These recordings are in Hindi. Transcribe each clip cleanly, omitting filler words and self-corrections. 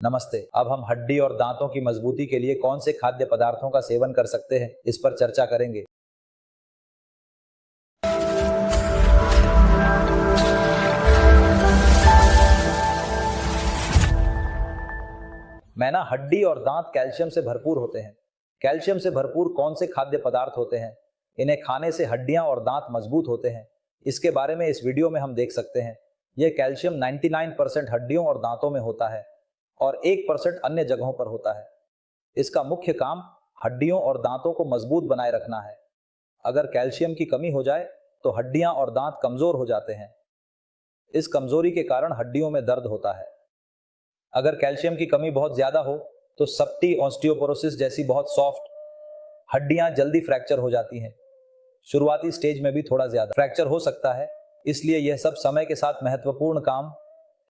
नमस्ते। अब हम हड्डी और दांतों की मजबूती के लिए कौन से खाद्य पदार्थों का सेवन कर सकते हैं, इस पर चर्चा करेंगे। मैना, हड्डी और दांत कैल्शियम से भरपूर होते हैं। कैल्शियम से भरपूर कौन से खाद्य पदार्थ होते हैं, इन्हें खाने से हड्डियां और दांत मजबूत होते हैं, इसके बारे में इस वीडियो में हम देख सकते हैं। यह कैल्शियम 99% हड्डियों और दांतों में होता है और 1% अन्य जगहों पर होता है। इसका मुख्य काम हड्डियों और दांतों को मजबूत बनाए रखना है। अगर कैल्शियम की कमी हो जाए तो हड्डियां और दांत कमजोर हो जाते हैं। इस कमजोरी के कारण हड्डियों में दर्द होता है। अगर कैल्शियम की कमी बहुत ज्यादा हो तो सप्टी ऑस्टियोपोरोसिस जैसी बहुत सॉफ्ट हड्डियां जल्दी फ्रैक्चर हो जाती हैं। शुरुआती स्टेज में भी थोड़ा ज्यादा फ्रैक्चर हो सकता है, इसलिए यह सब समय के साथ महत्वपूर्ण काम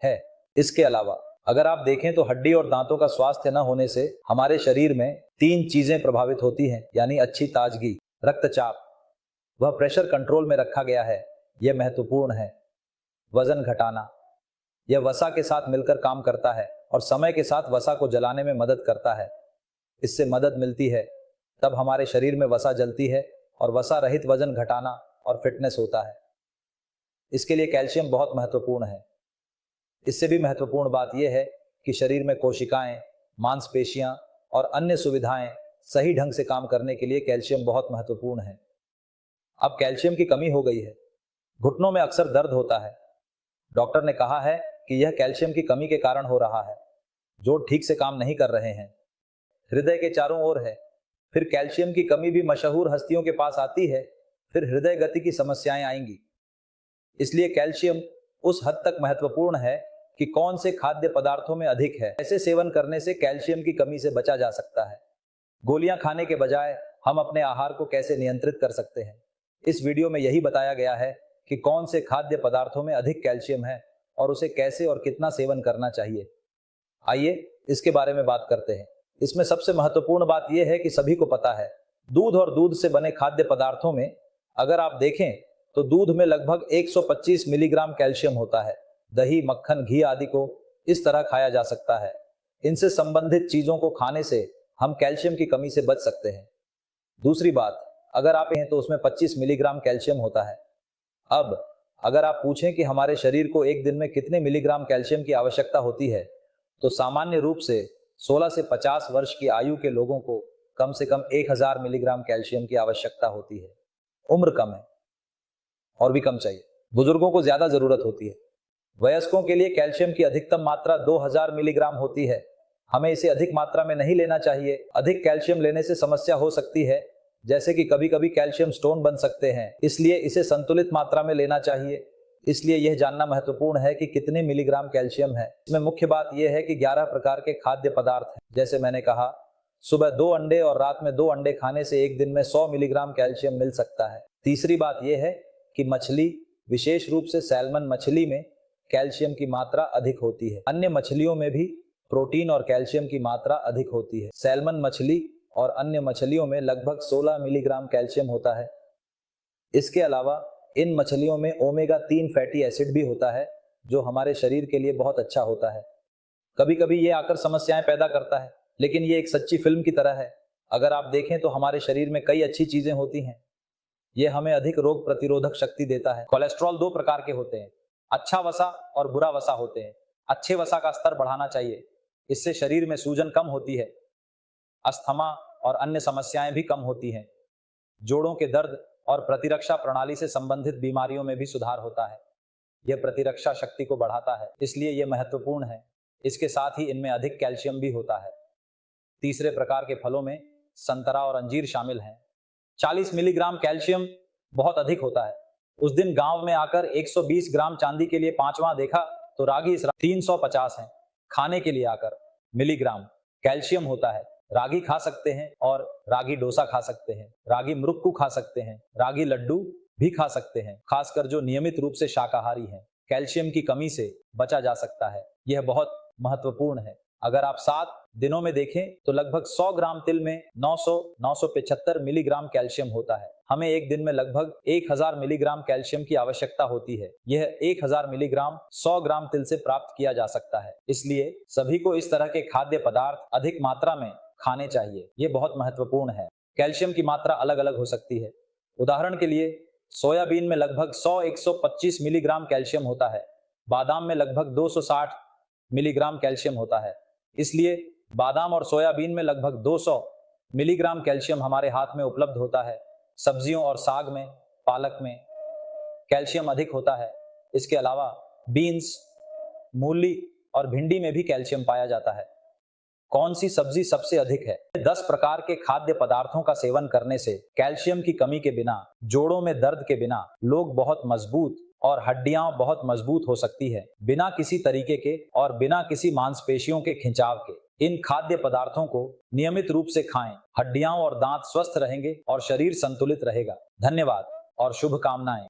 है। इसके अलावा अगर आप देखें तो हड्डी और दांतों का स्वास्थ्य न होने से हमारे शरीर में 3 चीजें प्रभावित होती हैं, यानी अच्छी ताजगी, रक्तचाप, वह प्रेशर कंट्रोल में रखा गया है, यह महत्वपूर्ण है। वजन घटाना, यह वसा के साथ मिलकर काम करता है और समय के साथ वसा को जलाने में मदद करता है। इससे मदद मिलती है तब हमारे शरीर में वसा जलती है और वसा रहित वजन घटाना और फिटनेस होता है। इसके लिए कैल्शियम बहुत महत्वपूर्ण है। इससे भी महत्वपूर्ण बात यह है कि शरीर में कोशिकाएं, मांसपेशियां और अन्य सुविधाएं सही ढंग से काम करने के लिए कैल्शियम बहुत महत्वपूर्ण है। अब कैल्शियम की कमी हो गई है, घुटनों में अक्सर दर्द होता है। डॉक्टर ने कहा है कि यह कैल्शियम की कमी के कारण हो रहा है। जोड़ ठीक से काम नहीं कर रहे हैं, हृदय के चारों ओर है। फिर कैल्शियम की कमी भी मशहूर हस्तियों के पास आती है, फिर हृदय गति की समस्याएं आएंगी। इसलिए कैल्शियम उस हद तक महत्वपूर्ण है कि कौन से खाद्य पदार्थों में अधिक है, ऐसे सेवन करने से कैल्शियम की कमी से बचा जा सकता है। गोलियां खाने के बजाय हम अपने आहार को कैसे नियंत्रित कर सकते हैं, इस वीडियो में यही बताया गया है कि कौन से खाद्य पदार्थों में अधिक कैल्शियम है और उसे कैसे और कितना सेवन करना चाहिए। आइए इसके बारे में बात करते हैं। इसमें सबसे महत्वपूर्ण बात यह है कि सभी को पता है, दूध और दूध से बने खाद्य पदार्थों में अगर आप देखें तो दूध में लगभग 125 मिलीग्राम कैल्शियम होता है। दही, मक्खन, घी आदि को इस तरह खाया जा सकता है। इनसे संबंधित चीजों को खाने से हम कैल्शियम की कमी से बच सकते हैं। दूसरी बात, अगर आप हैं तो उसमें 25 मिलीग्राम कैल्शियम होता है। अब अगर आप पूछें कि हमारे शरीर को एक दिन में कितने मिलीग्राम कैल्शियम की आवश्यकता होती है, तो सामान्य रूप से 16 से 50 वर्ष की आयु के लोगों को कम से कम 1000 मिलीग्राम कैल्शियम की आवश्यकता होती है। उम्र कम है और भी कम चाहिए, बुजुर्गों को ज्यादा जरूरत होती है। वयस्कों के लिए कैल्शियम की अधिकतम मात्रा 2000 मिलीग्राम होती है। हमें इसे अधिक मात्रा में नहीं लेना चाहिए। अधिक कैल्शियम लेने से समस्या हो सकती है, जैसे कि कभी कभी कैल्शियम स्टोन बन सकते हैं, इसलिए इसे संतुलित मात्रा में लेना चाहिए। इसलिए यह जानना महत्वपूर्ण है कि कितने मिलीग्राम कैल्शियम है। इसमें मुख्य बात यह है कि 11 प्रकार के खाद्य पदार्थ हैं। जैसे मैंने कहा, सुबह 2 अंडे और रात में 2 अंडे खाने से एक दिन में 100 मिलीग्राम कैल्शियम मिल सकता है। तीसरी बात यह है कि मछली, विशेष रूप से सैल्मन मछली में कैल्शियम की मात्रा अधिक होती है। अन्य मछलियों में भी प्रोटीन और कैल्शियम की मात्रा अधिक होती है। सैल्मन मछली और अन्य मछलियों में लगभग 16 मिलीग्राम कैल्शियम होता है। इसके अलावा इन मछलियों में ओमेगा 3 फैटी एसिड भी होता है, जो हमारे शरीर के लिए बहुत अच्छा होता है। कभी कभी ये आकर समस्याएं पैदा करता है, लेकिन ये एक सच्ची फिल्म की तरह है। अगर आप देखें तो हमारे शरीर में कई अच्छी चीजें होती हैं। यह हमें अधिक रोग प्रतिरोधक शक्ति देता है। कोलेस्ट्रॉल 2 प्रकार के होते हैं, अच्छा वसा और बुरा वसा होते हैं। अच्छे वसा का स्तर बढ़ाना चाहिए, इससे शरीर में सूजन कम होती है, अस्थमा और अन्य समस्याएं भी कम होती हैं। जोड़ों के दर्द और प्रतिरक्षा प्रणाली से संबंधित बीमारियों में भी सुधार होता है। यह प्रतिरक्षा शक्ति को बढ़ाता है, इसलिए यह महत्वपूर्ण है। इसके साथ ही इनमें अधिक कैल्शियम भी होता है। तीसरे प्रकार के फलों में संतरा और अंजीर शामिल हैं। 40 मिलीग्राम कैल्शियम बहुत अधिक होता है। उस दिन गांव में आकर 120 ग्राम चांदी के लिए पांचवा देखा तो रागी 350 है। खाने के लिए आकर मिलीग्राम कैल्शियम होता है। रागी खा सकते हैं और रागी डोसा खा सकते हैं, रागी मुरुक्कू खा सकते हैं, रागी लड्डू भी खा सकते हैं। खासकर जो नियमित रूप से शाकाहारी हैं, कैल्शियम की कमी से बचा जा सकता है। यह बहुत महत्वपूर्ण है। अगर आप 7 दिनों में देखें तो लगभग 100 ग्राम तिल में 900-975 मिलीग्राम कैल्शियम होता है। हमें एक दिन में लगभग 1000 मिलीग्राम कैल्शियम की आवश्यकता होती है। यह 1000 मिलीग्राम 100 ग्राम तिल से प्राप्त किया जा सकता है। इसलिए सभी को इस तरह के खाद्य पदार्थ अधिक मात्रा में खाने चाहिए। ये बहुत महत्वपूर्ण है। कैल्शियम की मात्रा अलग अलग हो सकती है। उदाहरण के लिए सोयाबीन में लगभग 100-125 मिलीग्राम कैल्शियम होता है। बादाम में लगभग 260 मिलीग्राम कैल्शियम होता है। इसलिए बादाम और सोयाबीन में लगभग 200 मिलीग्राम कैल्शियम हमारे हाथ में उपलब्ध होता है। सब्जियों और साग में, पालक में कैल्शियम अधिक होता है। इसके अलावा बीन्स, मूली और भिंडी में भी कैल्शियम पाया जाता है। कौन सी सब्जी सबसे अधिक है? 10 प्रकार के खाद्य पदार्थों का सेवन करने से कैल्शियम की कमी के बिना, जोड़ों में दर्द के बिना लोग बहुत मजबूत और हड्डियां बहुत मजबूत हो सकती है, बिना किसी तरीके के और बिना किसी मांसपेशियों के खिंचाव के। इन खाद्य पदार्थों को नियमित रूप से खाएं। हड्डियां और दांत स्वस्थ रहेंगे और शरीर संतुलित रहेगा। धन्यवाद और शुभकामनाएं।